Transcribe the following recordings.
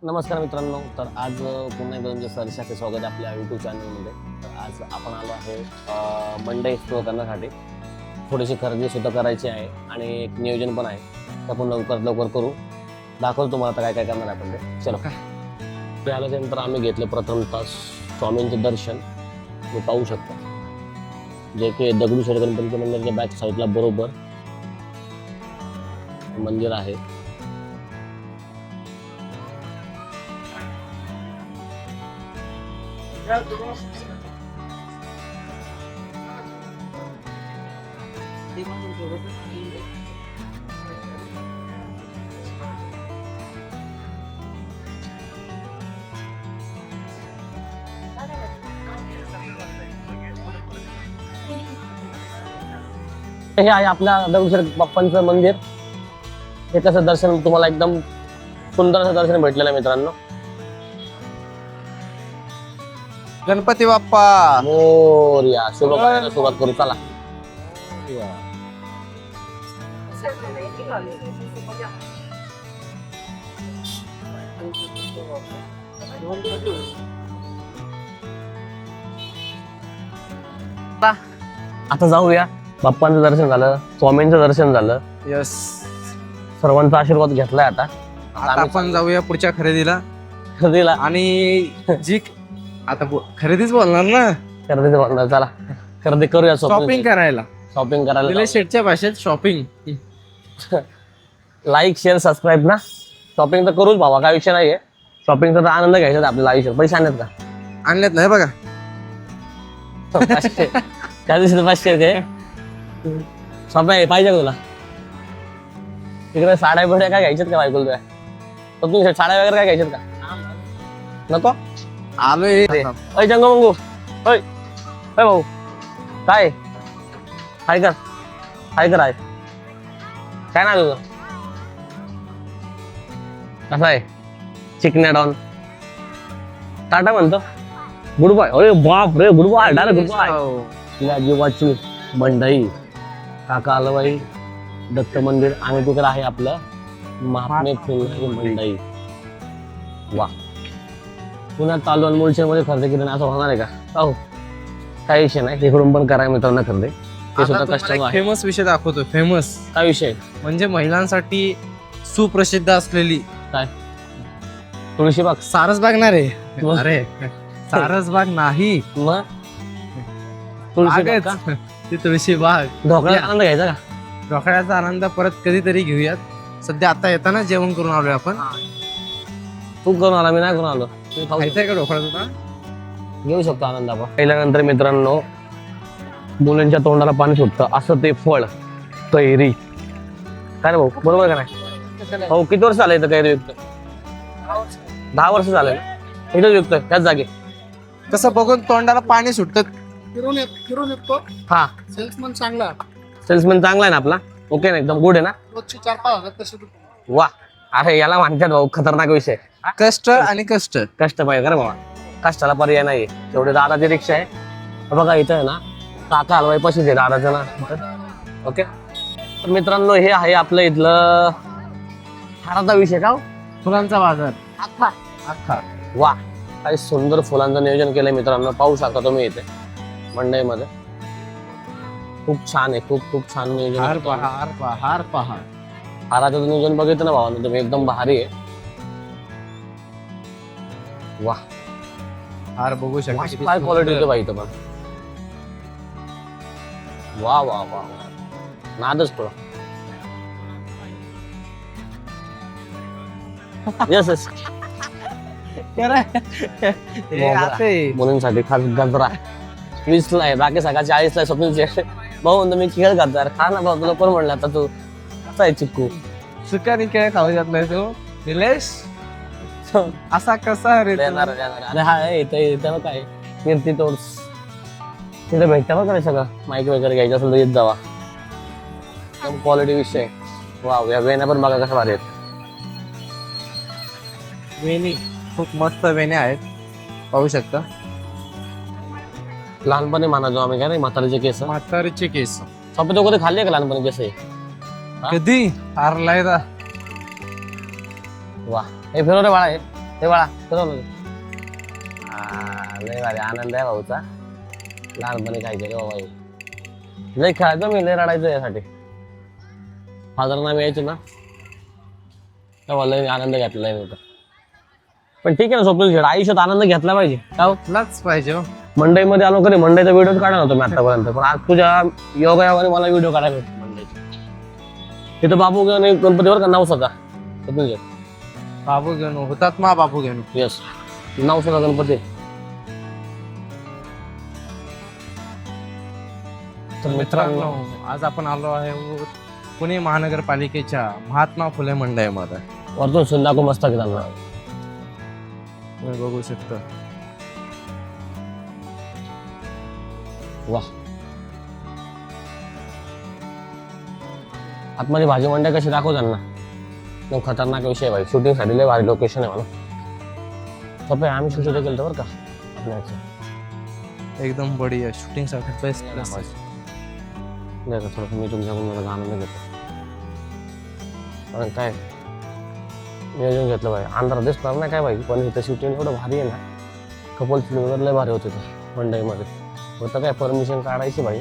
नमस्कार मित्रांनो. तर आज पुन्हा एकदा तुमचं सहर्षाचे स्वागत आहे आपल्या यूट्यूब चॅनलमध्ये. तर आज आपण आलो आहे मंडई एक्सप्लोअर करण्यासाठी. थोडीशी खरेदी सुद्धा करायची आहे आणि एक नियोजन पण आहे. तर आपण लवकर करू. दाखवतो तुम्हाला आता काय काय करणार आहे आपण ते. चलो. ते आल्याच्यानंतर आम्ही घेतलं प्रथमतः स्वामींचे दर्शन. तुम्ही पाहू शकता जे की दगडूशेठ गणपतीच्या मंदिराच्या बॅक साईडला बरोबर मंदिर आहे. हे आहे आपल्या दगडूशेठ बाप्पांचं मंदिर. हे कसं दर्शन तुम्हाला एकदम सुंदर असं दर्शन भेटलेलं आहे मित्रांनो. गणपती बाप्पा मोरया. शुभ कार्याला सुरुवात करू चला. आता जाऊया. बाप्पांचं दर्शन झालं, स्वामींचं दर्शन झालं, यस. सर्वांचा आशीर्वाद घेतलाय. आता आता आपण जाऊया पुढच्या खरेदीला. खरेदीला आणि जी आता खरेदीच बोलणार ना, खरेदी बोलणार. चला खरेदी करूया. शॉपिंग करायला, शॉपिंग करायला निलेश शेठच्या भाषेत शॉपिंग. लाईक शेअर सबस्क्राईब ना. शॉपिंग तर करूच भावा, काय विषय नाहीये. शॉपिंगचा तर आनंद घ्यायचा आहे आपल्याला आयुष्यात. पैसे आणत का आणलेत नाही बघा. 500 त्या दिवशी 500 काय शॉपिंग पाहिजे का तुला? तिकडे साड्या बिड्या काय घ्यायच्यात का बायकोला तुझ्या? तर तुम्ही साड्या वगैरे काय घ्यायच्यात का? नको. आलोय. अय जंगो मंगू. अय अय भाऊ काय हाय कर आहे काय ना तुझं? कसं आहे? चिकन्या डॉन टाटा म्हणतो. Good bye. अरे बाप रे, good bye. Direct good bye. तुझ्या जीवाची मंडई. काका आलवाई दत्त मंदिर आणि तिकडे आहे आपलं महात्मे फुले मंडई. वा. पुन्हा तालु आणि मुळशेर मध्ये खरेदी केली असं होणार आहे का? हो, काही विषय नाही. तिकडून पण करा मित्रांनो खरेदी. ते सुद्धा कस्टमर आहे. फेमस विषय दाखवतो. फेमस काय विषय? म्हणजे महिलांसाठी सुप्रसिद्ध असलेली काय? तुळशीबाग. सारसबाग ना रे. मग? अरे सारसबाग नाही, मग तुळशीबाग का? बागच. ती तुळशीबाग. ढोकळा आनंद घ्यायचा का? ढोकळ्याचा आनंद परत कधीतरी घेऊयात. सध्या आता येताना जेवण करून आलोय आपण. तू करून आला, मी नाही करून आलो. तुम्ही खाऊ खायचंय का ढोकळा तुला? घेऊ शकतो आनंद आपण. पहिल्यानंतर मित्रांनो मुलांच्या तोंडाला पाणी सुटतं असं ते फळ कैरी. काय रे भाऊ, बरोबर का नाही? हो, किती वर्ष झालं इथं कैरी विकतोय? 10 वर्ष झालं इथं विकतोय त्याच जागे. तसं बघून तोंडाला पाणी सुटत. फिरून येतो. हा, सेल्समन चांगला. सेल्समॅन चांगला आहे ना आपला? ओके ना, एकदम गुड आहे ना? रोजची 4-5 हजार तसे वा. अरे याला म्हणतात भाऊ खतरनाक विषय. कष्ट आणि कष्ट. कष्ट पाहिजे का बाबा? कष्टाला पर्याय नाही. तेवढी दादाची रिक्षा आहे. बघा इथं आहे ना, काका हलवाई पशीच आहे दादाचं ना. ओके. तर मित्रांनो हे आहे आपलं इथलं हाराचा विषय का? फुलांचा बाजार. अख्खा. वा, काही सुंदर फुलांचं नियोजन केलंय मित्रांनो. पाहू शकता तुम्ही इथे मंडईमध्ये. खूप छान आहे. खूप छान नियोजन. हार पहा, हार पहा, हार पहा. हाराचं नियोजन बघितलं ना भावानं तुम्ही, एकदम भारी आहे. वा, हार बघू शकता. काय क्वालिटी होते बाई इथं पण. वा वा वा, नादच पडो. Yes yes. मुलींसाठी खास गजरा 20ला आहे, बाकी सगळा 40ला आहे. स्वप्नीलचे भाऊ म्हणतो मी खेळ घालतो. खा ना भाऊ, तुला कोण म्हणलं आता तू कसा आहे चिक्कू? सुकानी केळ खाऊ जात नाही तू निलेश. असा कसा रे तू? देणार. अरे हा इथं काय कीर्ती तोड्स तिथे भेटतं बघ सगळं. माईक वगैरे घ्यायचं असेल तर येत जावा. क्वालिटी विषय. वा, या वेण्या पण बघा कसं भारी आहेत. वेणी खूप मस्त वेण्या आहेत, पाहू शकता. लहानपणी म्हणायचो आम्ही काय नाही, म्हातारीचे केस. म्हातारीचे केस. स्वप्न कधी खाल्ले का लहानपणी केस? कधी हारलाय. वा, हे फिरवरे बाळा आहे. ते बाळा कसं लय भारी आनंद आहे भाऊचा. लहानपणी काय केलं बाबा हे. लय खेळायचो मी, लय रडायचो यासाठी. फादरना मी यायचो ना तेव्हा लय आनंद घेतलाय मी तर. पण ठीक आहे ना स्वप्नील शेठ, आयुष्यात आनंद घेतला पाहिजे का हो? लाच पाहिजे हो. मंडईमध्ये आलो कधी मंडईचा व्हिडिओ काढा नव्हतो मी आतापर्यंत, पण आज तुझ्या योगायोगाने मला व्हिडिओ काढायला भेटतो मंडईचा. तिथं बाबू गणपतीवर का नवसाचा स्वप्नील शेठ? बाबू घेऊन होतात मा बाबू घेऊन. येस, नवसाचा गणपती. तर मित्रांनो आज आपण आलो आहे पुणे महानगरपालिकेच्या महात्मा फुले मंडईमध्ये. वरतून सुंदाको मस्त की त्यांना तुम्ही बघू शकता. वा, आतमध्ये भाजी मंडई कशी दाखव त्यांना. एकदम खतरनाक विषय भाई, शूटिंग साठी लय भारी लोकेशन आहे मला. तपे आम्ही शूटिंग केलं बरं का आपल्याचं. एकदम बढिया शूटिंग साठी बेस्ट प्लेस. थोडंसं मी तुमच्याकडून मला आनंद घेतो. कारण काय नियोजन घेतलं भाई, अंधार दिसणार नाही काय भाई, पण इथं शूटिंग एवढं भारी आहे ना. कपल फिल्म वगैरे लय भारी होते ते मंडईमध्ये. होतं काय परमिशन काढायची भाई,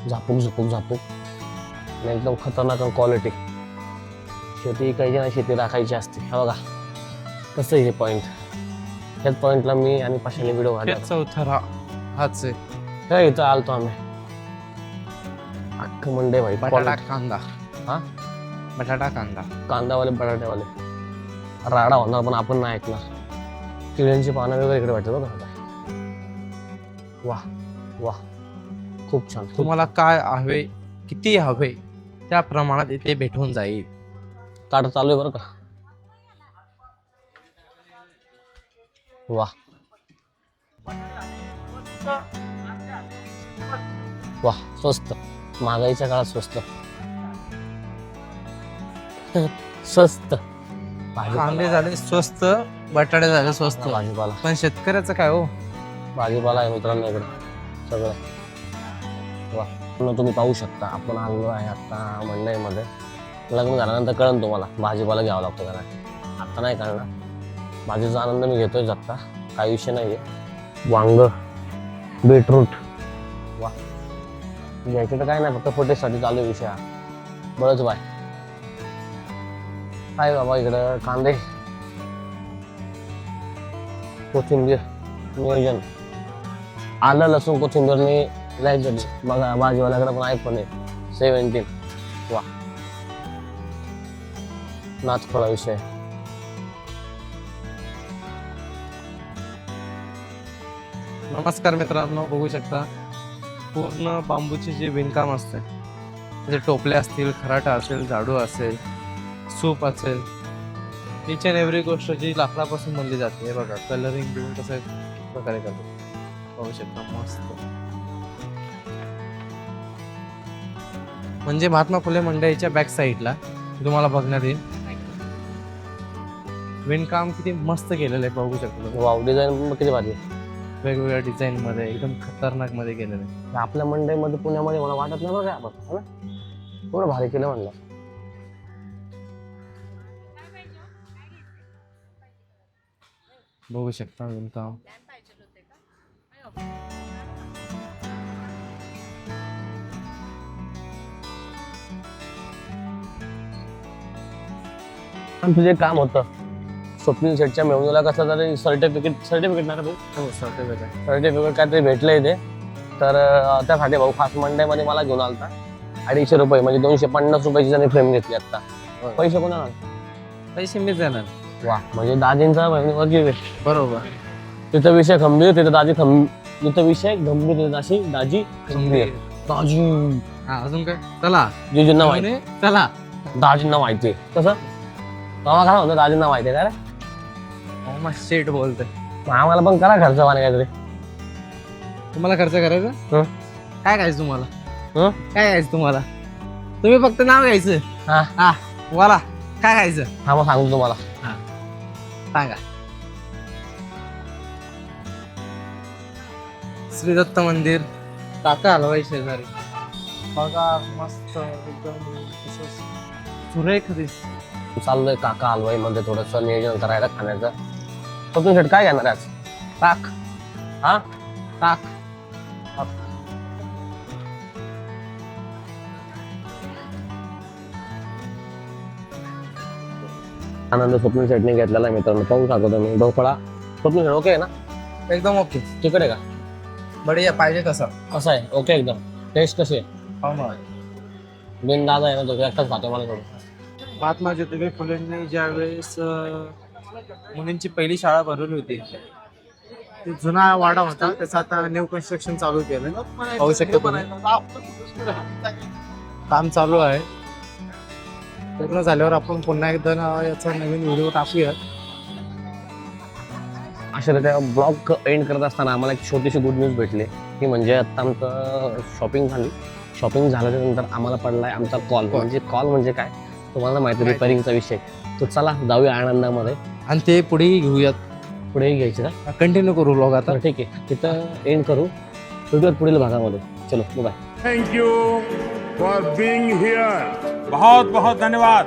झापूक झुपूक झापूक आणि एकदम खतरनाक क्वालिटी. शेती इकायची ना शेती राखायची असते. हे बघा कसं हे पॉईंट, ह्याच पॉईंटला मी आणि पाशाने व्हिडिओ घातला. चौथा हाच आहे. काय इथं आलतो आम्ही, अख्खं मंडई भाई. बटाटा कांदा. हा, बटाटा कांदा. कांदावाले बटाट्यावाले राडा होणार, पण आपण नाही ऐकणार. केळ्यांची पानं वगैरे इकडे वाटतं बघा. वा वा, खूप छान. तुम्हाला काय हवे, किती हवे त्या प्रमाणात इथे भेटून जाईल. ताट चालू आहे बरं का. वा वा, स्वस्त. महागाईच्या काळात स्वस्त. स्वस्त कांदे झाले स्वस्त, बटाटे झाले स्वस्त. भाजीपाला, पण शेतकऱ्याचं काय हो. भाजीपाला आहे मित्रांनो इकडे सगळं. वा, तुम्ही पाहू शकता आपण आलो आहे आता मंडईमध्ये. लग्न झाल्यानंतर कळण तुम्हाला भाजीपाला घ्यावा लागतो का नाही. आता नाही कळणार. भाजीचा आनंद मी घेतोय आत्ता, काही विषय नाही आहे. वांग, बीटरूट, वा घ्यायचं तर काय नाही, फक्त फोटेसाठी चालू आहे विषय हा. बरंच बाय काय बाबा इकडं कांदे, कोथिंबीर, नियोजन. आलं लसूण कोथिंबीरने जायचं. बघा भाजीवाल्याकडे पण iPhone आहे 17. वा, नाचखोळा विषय. नमस्कार मित्रांनो, बघू शकता पूर्ण बांबूचे जे विणकाम असते, त्याचे टोपले असतील, खराटा असेल, झाडू असेल, सूप असेल, इच अँड एव्हरी गोष्ट जी लाकडापासून बनली जाते. हे बघा कलरिंग देऊन कसं प्रकारे करतो. बघू शकता मस्त. म्हणजे महात्मा फुले मंडईच्या बॅक साईडला तुम्हाला बघण्यात येईल विणकाम किती मस्त केलेलं आहे. बघू शकतो वाव, डिझाईन किती भारी आहे. वेगवेगळ्या डिझाईन मध्ये एकदम खतरनाक मध्ये केलेलं आहे. आपल्या मंडईमध्ये पुण्यामध्ये मला वाटत नाही बघा आपण, है ना? एवढं भारी केलं म्हणलं. बघू शकता विणकाम. आणि तुझे काम होतं स्वप्नील शेठच्या मेहुणीला कसलं तरी सर्टिफिकेट ना का हो सर्टिफिकेट काहीतरी भेटलंय ते. तर त्यासाठी भाऊ खास मंडईमध्ये मला घेऊन आलता. 250 रुपये म्हणजे 250 रुपयाची त्यांनी फ्रेम घेतली आता. पैसे कोणाला? पैसे मी देणार. वा, म्हणजे दाजींचा मेहुणीवर घेऊ. बरोबर. तिथं विषय खंबीर, तिथं दाजी तिथं विषय गंभीर, तिथं दाशी दाजी खंबीर. दाजी हा अजून काय. चला जीजूंना माहिती, चला दाजींना माहिती कसं मामा काय म्हणतो, दाजींना माहिती आहे का रे. शेट बोलतोय. आम्हाला पण करा खर्च पाणी काहीतरी. तुम्हाला खर्च करायचा. काय खायचं तुम्हाला. काय खायचं तुम्हाला. तुम्ही फक्त नाव घ्यायचं. हा बोला काय खायचं. हा मग सांगतो तुम्हाला. सांगा. श्री दत्त मंदिर, टाका हलवाई शेजारी. बघा मस्त एकदम सुरेख दिस. चाललोय काका हलवाई मध्ये थोडस नियोजन करायला खाण्याचं. स्वप्नील शेट काय घेणार आज? ताक. हा ताक. आनंद स्वप्नील शेटने घेतलेला आहे मित्रांनो. पाहू शकतो मी ढोकळा. स्वप्नील शेट ओके आहे ना? एकदम ओके. तिकट आहे का? बढिया पाहिजे तसा. असं आहे ओके एकदम. टेस्ट कशी आहे? हो ना. बिनदादा आहे ना तो एकटाच खातो मला थोडं. महात्मा ज्योतिबा फुलेंनी ज्यावेळेस मुलींची पहिली शाळा भरवली होती, ते जुना वाडा होता, त्याचं आता न्यू कन्स्ट्रक्शन चालू केलं. पाहू शकतो तुम्ही. काम चालू आहे. पूर्ण झाल्यावर आपण पुन्हा एकदा याचा नवीन व्हिडिओ टाकूयात. अशा रीत्या ब्लॉग एंड करत असताना आम्हाला एक छोटीशी गुड न्यूज भेटली, की म्हणजे आता आमचं शॉपिंग झाली. शॉपिंग झाल्यानंतर आम्हाला पडलाय आमचा कॉल. कॉल म्हणजे काय तुम्हाला माहिती, रिपेअरिंगचा विषय. तो चला जाऊया आनंदामध्ये आणि ते पुढेही घेऊयात. पुढेही घ्यायचं का? कंटिन्यू करू ब्लॉग आता. तर ठीक आहे, तिथं एंड करू. भेटूयात पुढील भागामध्ये. चलो bye. Thank you for being here. बहुत बहुत धन्यवाद.